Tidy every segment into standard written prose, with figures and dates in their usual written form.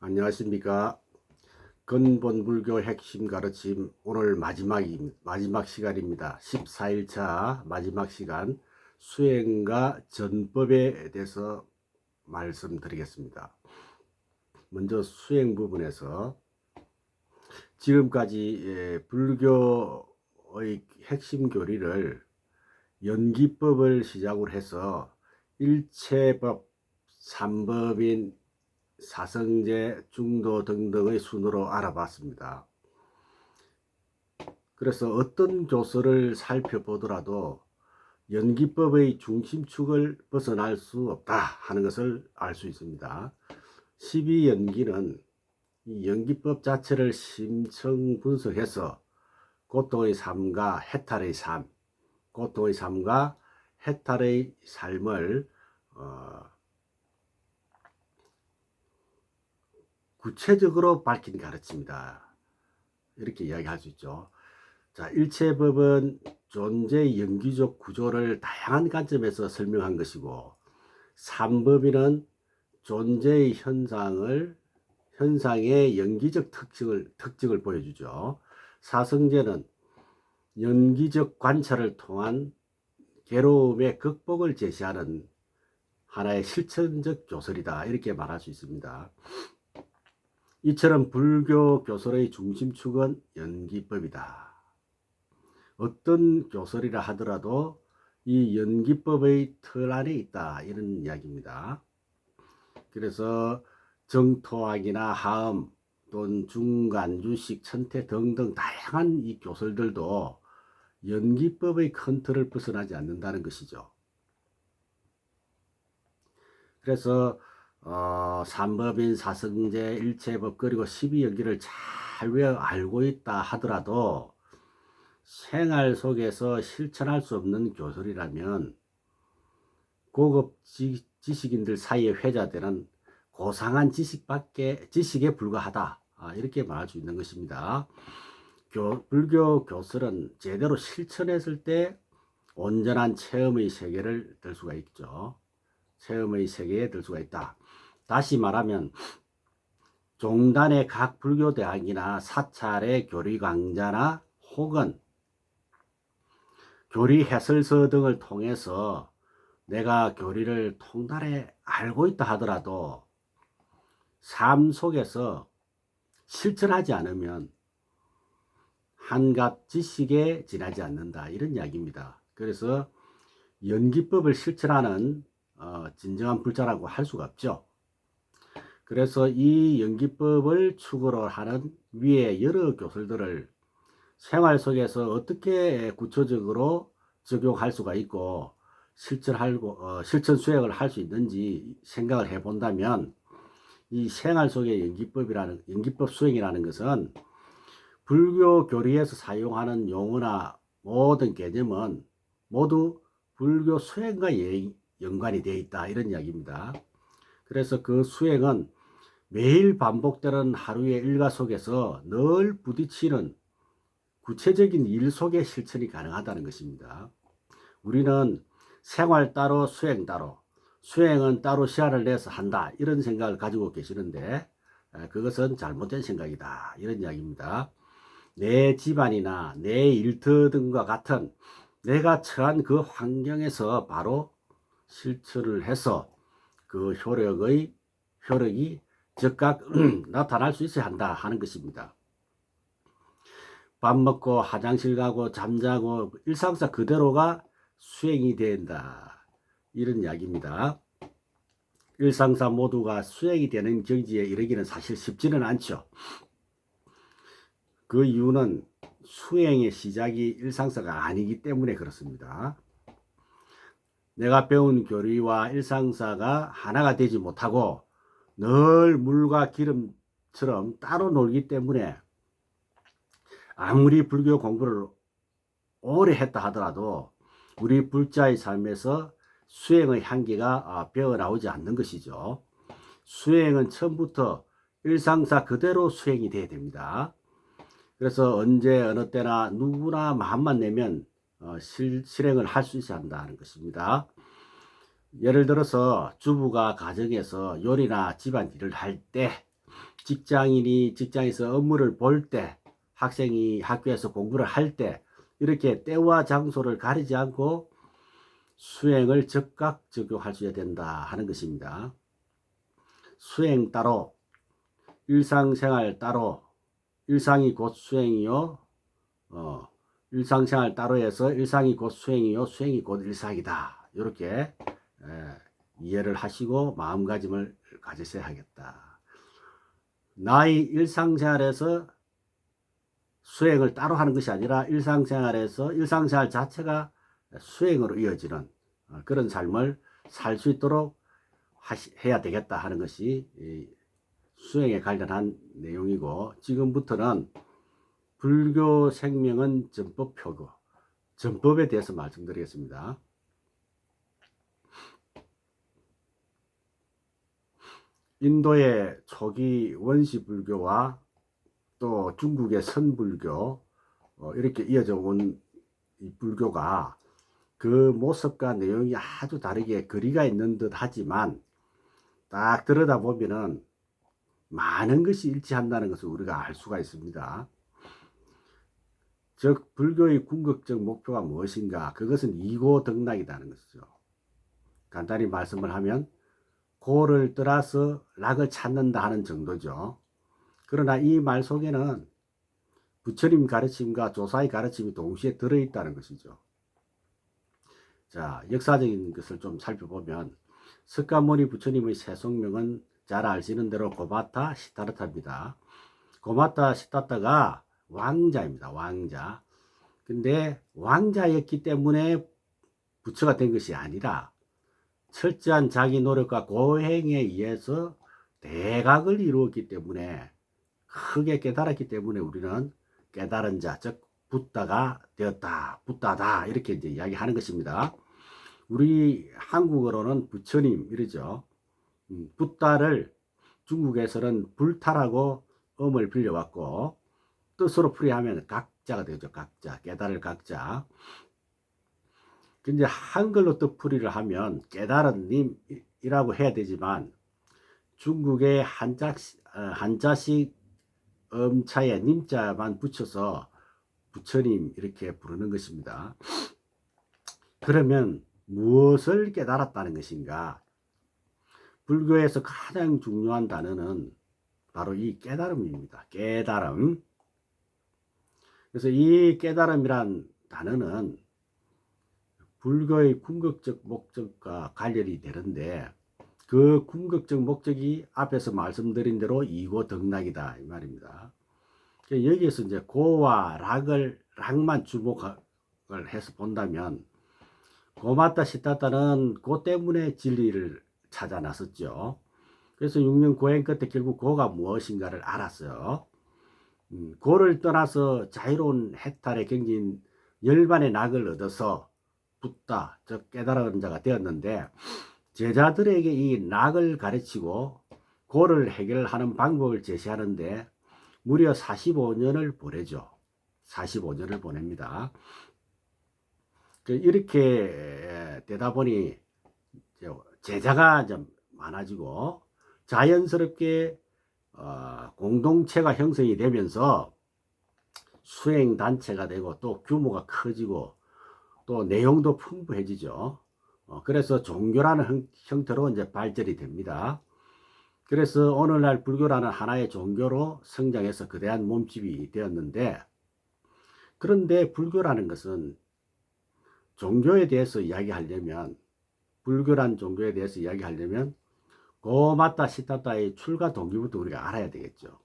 안녕하십니까. 근본 불교 핵심 가르침 오늘 마지막 시간입니다. 14일차 마지막 시간 수행과 전법에 대해서 말씀드리겠습니다. 먼저 수행 부분에서 지금까지 불교의 핵심 교리를 연기법을 시작으로 해서 일체법, 삼법인, 사성제, 중도 등등의 순으로 알아봤습니다. 그래서 어떤 교서를 살펴보더라도 연기법의 중심축을 벗어날 수 없다 하는 것을 알 수 있습니다. 12연기는 이 연기법 자체를 심층 분석해서 고통의 삶과 해탈의 삶, 고통의 삶과 해탈의 삶을 구체적으로 밝힌 가르침이다. 이렇게 이야기할 수 있죠. 자, 일체법은 존재의 연기적 구조를 다양한 관점에서 설명한 것이고, 삼법인은 존재의 현상의 연기적 특징을 보여주죠. 사성제는 연기적 관찰을 통한 괴로움의 극복을 제시하는 하나의 실천적 교설이다. 이렇게 말할 수 있습니다. 이처럼 불교 교설의 중심축은 연기법이다. 어떤 교설이라 하더라도 이 연기법의 틀 안에 있다. 이런 이야기입니다. 그래서 정토학이나 하음 또는 중간, 유식, 천태 등등 다양한 이 교설들도 연기법의 큰 틀을 벗어나지 않는다는 것이죠. 그래서 삼법인, 사성제, 일체법 그리고 12연기를 잘 알고 있다 하더라도 생활 속에서 실천할 수 없는 교설이라면 고급 지식인들 사이에 회자되는 고상한 지식에 불과하다. 이렇게 말할 수 있는 것입니다. 불교 교설은 제대로 실천했을 때 온전한 체험의 세계를 들 수가 있죠. 체험의 세계에 들 수가 있다. 다시 말하면 종단의 각 불교 대학이나 사찰의 교리 강좌나 혹은 교리 해설서 등을 통해서 내가 교리를 통달해 알고 있다 하더라도 삶 속에서 실천하지 않으면 한갓 지식에 지나지 않는다. 이런 이야기입니다. 그래서 연기법을 실천하는 진정한 불자라고 할 수가 없죠. 그래서 이 연기법을 축으로 하는 위에 여러 교설들을 생활 속에서 어떻게 구체적으로 적용할 수가 있고 실천 수행을 할 수 있는지 생각을 해 본다면 이 생활 속의 연기법 수행이라는 것은 불교 교리에서 사용하는 용어나 모든 개념은 모두 불교 수행과 연관이 되어 있다. 이런 이야기입니다. 그래서 그 수행은 매일 반복되는 하루의 일과 속에서 늘 부딪히는 구체적인 일 속에 실천이 가능하다는 것입니다. 우리는 생활 따로 수행 따로, 수행은 따로 시간을 내서 한다. 이런 생각을 가지고 계시는데 그것은 잘못된 생각이다. 이런 이야기입니다. 내 집안이나 내 일터 등과 같은 내가 처한 그 환경에서 바로 실천을 해서 그 효력이 즉각 나타날 수 있어야 한다 하는 것입니다. 밥 먹고 화장실 가고 잠자고 일상사 그대로가 수행이 된다. 이런 이야기입니다. 일상사 모두가 수행이 되는 경지에 이르기는 사실 쉽지는 않죠. 그 이유는 수행의 시작이 일상사가 아니기 때문에 그렇습니다. 내가 배운 교리와 일상사가 하나가 되지 못하고 늘 물과 기름처럼 따로 놀기 때문에 아무리 불교 공부를 오래 했다 하더라도 우리 불자의 삶에서 수행의 향기가 배어나오지 않는 것이죠. 수행은 처음부터 일상사 그대로 수행이 돼야 됩니다. 그래서 언제 어느 때나 누구나 마음만 내면 실행을 할 수 있어야 한다는 것입니다. 예를 들어서 주부가 가정에서 요리나 집안일을 할 때 직장인이 직장에서 업무를 볼 때, 학생이 학교에서 공부를 할 때 이렇게 때와 장소를 가리지 않고 수행을 즉각 적용할 수 있어야 된다 하는 것입니다. 수행 따로, 일상생활 따로, 일상이 곧 수행이요. 일상생활 따로에서 일상이 곧 수행이요. 수행이 곧 일상이다. 이렇게 이해를 하시고 마음가짐을 가지셔야 하겠다. 나의 일상생활에서 수행을 따로 하는 것이 아니라 일상생활에서 일상생활 자체가 수행으로 이어지는 그런 삶을 살 수 있도록 해야 되겠다 하는 것이 수행에 관련한 내용이고, 지금부터는 불교 생명은 전법표고 전법에 대해서 말씀드리겠습니다. 인도의 초기 원시 불교와 또 중국의 선불교 이렇게 이어져 온 이 불교가 그 모습과 내용이 아주 다르게 거리가 있는 듯 하지만 딱 들여다보면은 많은 것이 일치한다는 것을 우리가 알 수가 있습니다. 즉 불교의 궁극적 목표가 무엇인가? 그것은 이고덕락이라는 것이죠. 간단히 말씀을 하면 고를 떠나서 락을 찾는다 하는 정도죠. 그러나 이 말 속에는 부처님 가르침과 조사의 가르침이 동시에 들어있다는 것이죠. 자, 역사적인 것을 좀 살펴보면 석가모니 부처님의 세속명은 잘 아시는 대로 고마타 시타르타입니다. 고마타 시타르타가 왕자입니다. 왕자. 근데 왕자였기 때문에 부처가 된 것이 아니라 철저한 자기 노력과 고행에 의해서 대각을 이루었기 때문에, 크게 깨달았기 때문에 우리는 깨달은 자, 즉 붓다가 되었다, 붓다다 이렇게 이제 이야기하는 것입니다. 우리 한국어로는 부처님 이러죠. 붓다를 중국에서는 불타라고 음을 빌려왔고, 뜻으로 풀이하면 각자가 되죠. 각자, 깨달을 각자. 근데 한글로 뜻풀이를 하면 깨달은 님이라고 해야 되지만 중국의 한자식 음자에 님자만 붙여서 부처님 이렇게 부르는 것입니다. 그러면 무엇을 깨달았다는 것인가? 불교에서 가장 중요한 단어는 바로 이 깨달음입니다. 깨달음. 그래서 이 깨달음이란 단어는 불교의 궁극적 목적과 관련이 되는데, 그 궁극적 목적이 앞에서 말씀드린 대로 이고덕락이다 이 말입니다. 여기에서 이제 고와 락만 주목을 해서 본다면, 고마타 시타타는 고 때문에 진리를 찾아 나섰죠. 그래서 6년 고행 끝에 결국 고가 무엇인가를 알았어요. 고를 떠나서 자유로운 해탈의 경지인 열반의 낙을 얻어서 붓다, 즉 깨달은 자가 되었는데, 제자들에게 이 낙을 가르치고 고를 해결하는 방법을 제시하는데 무려 45년을 보내죠. 45년을 보냅니다. 이렇게 되다 보니 제자가 좀 많아지고 자연스럽게 공동체가 형성이 되면서 수행단체가 되고 또 규모가 커지고 또 내용도 풍부해지죠. 그래서 종교라는 형태로 이제 발전이 됩니다. 그래서 오늘날 불교라는 하나의 종교로 성장해서 거대한 몸집이 되었는데, 그런데 불교라는 것은 종교에 대해서 이야기하려면, 불교란 종교에 대해서 이야기하려면 고마타 시타타의 출가 동기부터 우리가 알아야 되겠죠.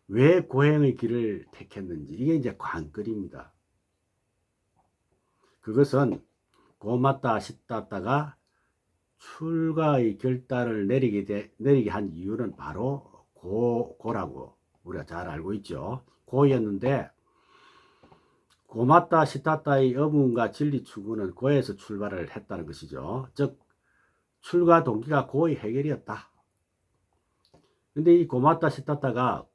왜 고행의 길을 택했는지, 이게 이제 관건입니다. 그것은 고마타 시타타가 출가의 결단을 내리게 한 이유는 바로 고라고 우리가 잘 알고 있죠. 고였는데, 고마타 시타타의 어문과 진리 추구는 고에서 출발을 했다는 것이죠. 즉 출가 동기가 고의 해결이었다. 근데 이 고마타 시타타가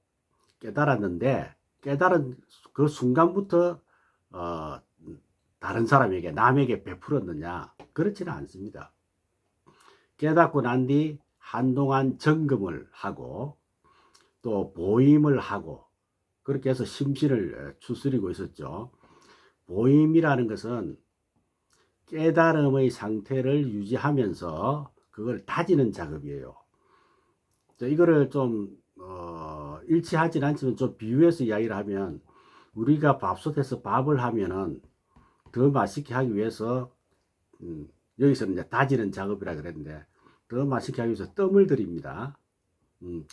깨달았는데, 깨달은 그 순간부터 다른 사람에게, 남에게 베풀었느냐? 그렇지는 않습니다. 깨닫고 난 뒤 한동안 점검을 하고 또 보임을 하고 그렇게 해서 심신을 추스리고 있었죠. 보임이라는 것은 깨달음의 상태를 유지하면서 그걸 다지는 작업이에요. 이거를 좀 일치하진 않지만 좀 비유해서 이야기를 하면, 우리가 밥솥에서 밥을 하면은 더 맛있게 하기 위해서 여기서는 이제 다지는 작업이라 그랬는데, 더 맛있게 하기 위해서 뜸을 들입니다.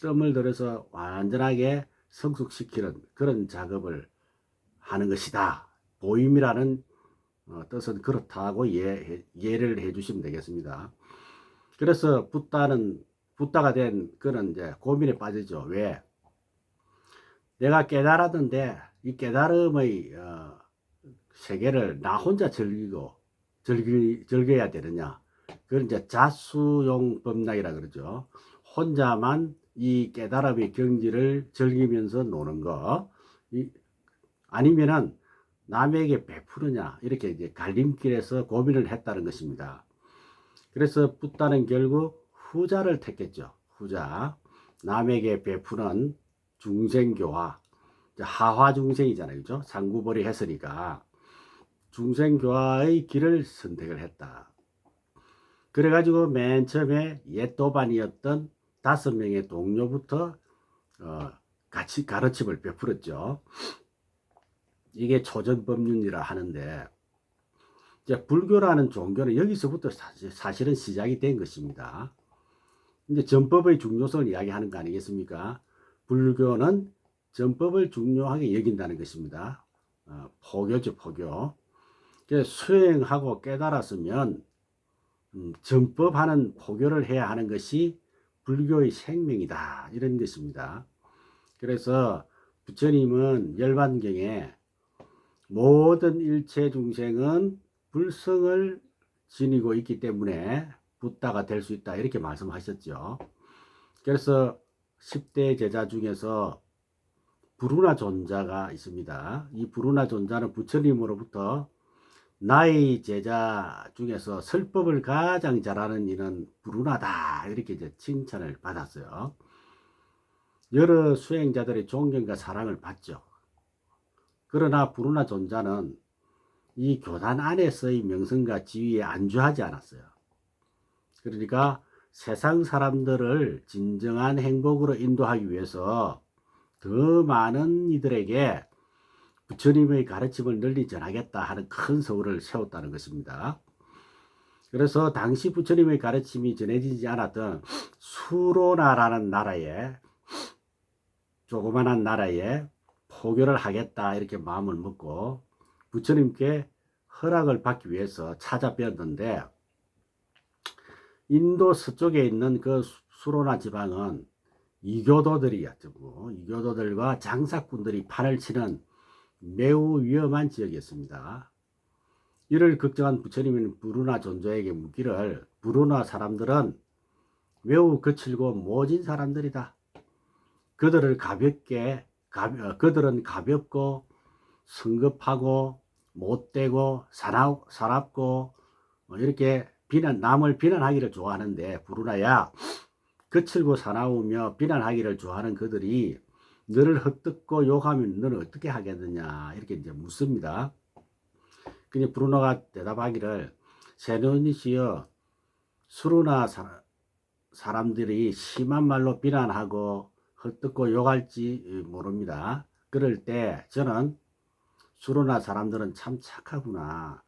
뜸을 들여서 완전하게 성숙시키는 그런 작업을 하는 것이다. 보임이라는 뜻은 그렇다고 이해를 해 주시면 되겠습니다. 그래서 붓다가 된 그런 이제 고민에 빠지죠. 왜? 내가 깨달았는데 이 깨달음의 세계를 나 혼자 즐겨야 되느냐? 그건 이제 자수용 법락이라 그러죠. 혼자만 이 깨달음의 경지를 즐기면서 노는 거, 아니면은 남에게 베푸느냐, 이렇게 이제 갈림길에서 고민을 했다는 것입니다. 그래서 붓다는 결국 후자를 택했죠. 후자. 남에게 베푸는 중생교화. 하화 중생이잖아요. 그죠? 상구벌이 했으니까. 중생교화의 길을 선택을 했다. 그래가지고 맨 처음에 옛 도반이었던 5명의 동료부터 같이 가르침을 베풀었죠. 이게 초전법륜이라 하는데, 이제 불교라는 종교는 여기서부터 사실은 시작이 된 것입니다. 이제 전법의 중요성을 이야기하는 거 아니겠습니까? 불교는 전법을 중요하게 여긴다는 것입니다. 포교죠, 포교. 수행하고 깨달았으면 전법하는 포교를 해야 하는 것이 불교의 생명이다, 이런 것입니다. 그래서 부처님은 열반경에 모든 일체 중생은 불성을 지니고 있기 때문에 붓다가 될 수 있다, 이렇게 말씀하셨죠. 그래서 10대 제자 중에서 부루나 존자가 있습니다. 이 부루나 존자는 부처님으로부터 나의 제자 중에서 설법을 가장 잘하는 이는 부루나다, 이렇게 이제 칭찬을 받았어요. 여러 수행자들의 존경과 사랑을 받죠. 그러나 부루나 존자는 이 교단 안에서의 명성과 지위에 안주하지 않았어요. 그러니까 세상 사람들을 진정한 행복으로 인도하기 위해서 더 많은 이들에게 부처님의 가르침을 널리 전하겠다 하는 큰 서울을 세웠다는 것입니다. 그래서 당시 부처님의 가르침이 전해지지 않았던 수로나라는 나라에, 조그만한 나라에 포교를 하겠다, 이렇게 마음을 먹고 부처님께 허락을 받기 위해서 찾아뵈었는데, 인도 서쪽에 있는 그 수로나 지방은 이교도들이었죠. 이교도들과 장사꾼들이 판을 치는 매우 위험한 지역이었습니다. 이를 걱정한 부처님은 부루나 존자에게 묻기를, 부루나 사람들은 매우 거칠고 모진 사람들이다. 그들은 가볍고 성급하고 못되고 사납고 이렇게 남을 비난하기를 좋아하는데, 부루나야, 거칠고 사나우며 비난하기를 좋아하는 그들이 너를 헛듣고 욕하면 너는 어떻게 하겠느냐, 이렇게 이제 묻습니다. 그냥 부루나가 대답하기를, 세노니시여, 수루나 사람들이 심한 말로 비난하고 헛듣고 욕할지 모릅니다. 그럴 때 저는 수루나 사람들은 참 착하구나,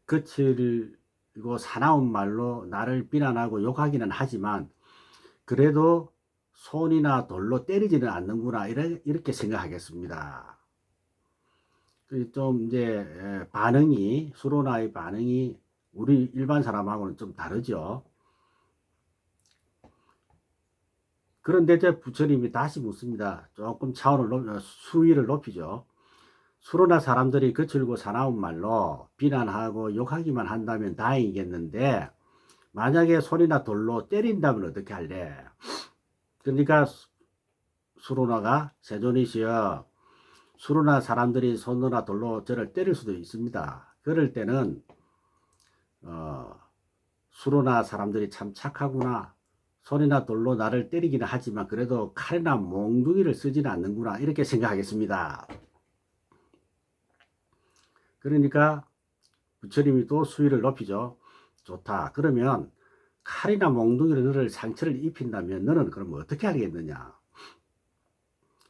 거칠고 사나운 말로 나를 비난하고 욕하기는 하지만 그래도 손이나 돌로 때리지는 않는구나, 이렇게 생각하겠습니다. 좀 이제 수로나의 반응이 우리 일반 사람하고는 좀 다르죠. 그런데 이제 부처님이 다시 묻습니다. 조금 수위를 높이죠. 수로나 사람들이 거칠고 사나운 말로 비난하고 욕하기만 한다면 다행이겠는데, 만약에 손이나 돌로 때린다면 어떻게 할래? 그러니까 수로나가, 세존이시여, 수로나 사람들이 손이나 돌로 저를 때릴 수도 있습니다. 그럴 때는 수로나 사람들이 참 착하구나, 손이나 돌로 나를 때리기는 하지만 그래도 칼이나 몽둥이를 쓰지는 않는구나 이렇게 생각하겠습니다. 그러니까 부처님이 또 수위를 높이죠. 좋다. 그러면 칼이나 몽둥이로 너를 상처를 입힌다면 너는 그럼 어떻게 하겠느냐.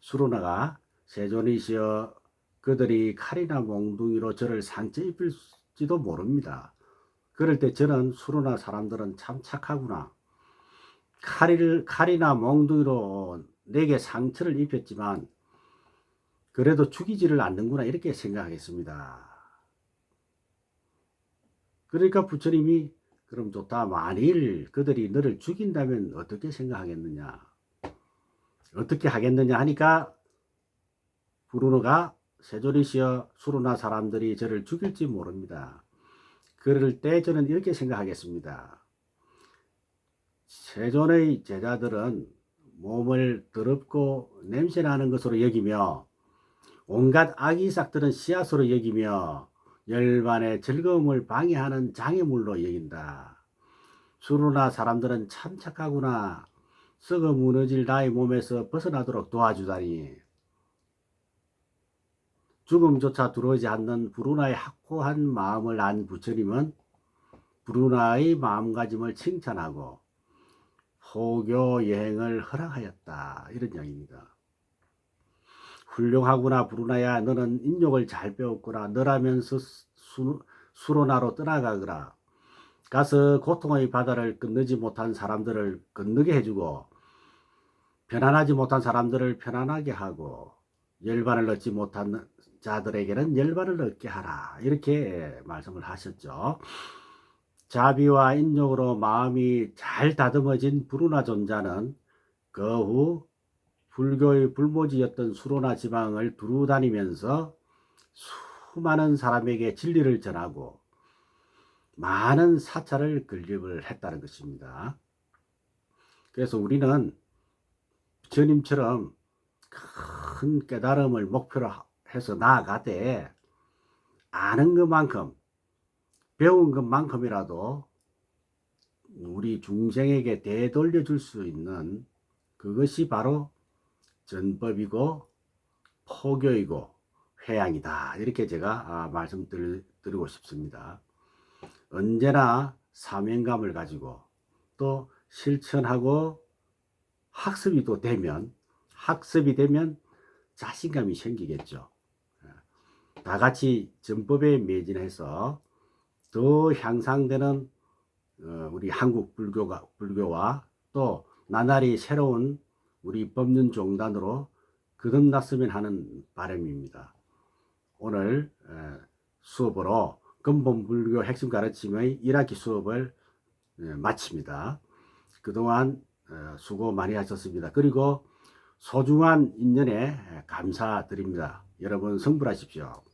수로나가 세존이시여 그들이 칼이나 몽둥이로 저를 상처 입힐지도 모릅니다. 그럴 때 저는 수로나 사람들은 참 착하구나. 칼이나 몽둥이로 내게 상처를 입혔지만 그래도 죽이지를 않는구나 이렇게 생각하겠습니다. 그러니까 부처님이 그럼 좋다. 만일 그들이 너를 죽인다면 어떻게 생각하겠느냐. 어떻게 하겠느냐 하니까 부르노가 세존이시여 수로나 사람들이 저를 죽일지 모릅니다. 그럴 때 저는 이렇게 생각하겠습니다. 세존의 제자들은 몸을 더럽고 냄새나는 것으로 여기며 온갖 악의삭들은 씨앗으로 여기며 열반의 즐거움을 방해하는 장애물로 여긴다. 수로나 사람들은 참 착하구나. 썩어 무너질 나의 몸에서 벗어나도록 도와주다니. 죽음조차 들어오지 않는 브루나의 확고한 마음을 안 부처님은 브루나의 마음가짐을 칭찬하고 포교 여행을 허락하였다. 이런 이야기입니다. 훌륭하구나 브루나야. 너는 인욕을 잘 배웠구나. 너라면서 수로나로 떠나가거라. 가서 고통의 바다를 건너지 못한 사람들을 건너게 해주고 편안하지 못한 사람들을 편안하게 하고 열반을 얻지 못한 자들에게는 열반을 얻게 하라. 이렇게 말씀을 하셨죠. 자비와 인욕으로 마음이 잘 다듬어진 브루나 존자는 그 후 불교의 불모지였던 수로나 지방을 두루 다니면서 수많은 사람에게 진리를 전하고 많은 사찰을 건립을 했다는 것입니다. 그래서 우리는 부처님처럼 큰 깨달음을 목표로 해서 나아가되 아는 것만큼 배운 것만큼이라도 우리 중생에게 되돌려 줄 수 있는 그것이 바로 전법이고 포교이고 회양이다. 이렇게 제가 말씀드리고 싶습니다. 언제나 사명감을 가지고 또 실천하고 학습이 되면 자신감이 생기겠죠. 다 같이 전법에 매진해서 더 향상되는 우리 한국 불교와 또 나날이 새로운 우리 법륜종단으로 거듭났으면 하는 바람입니다. 오늘 수업으로 근본불교 핵심 가르침의 1학기 수업을 마칩니다. 그동안 수고 많이 하셨습니다. 그리고 소중한 인연에 감사드립니다. 여러분 성불하십시오.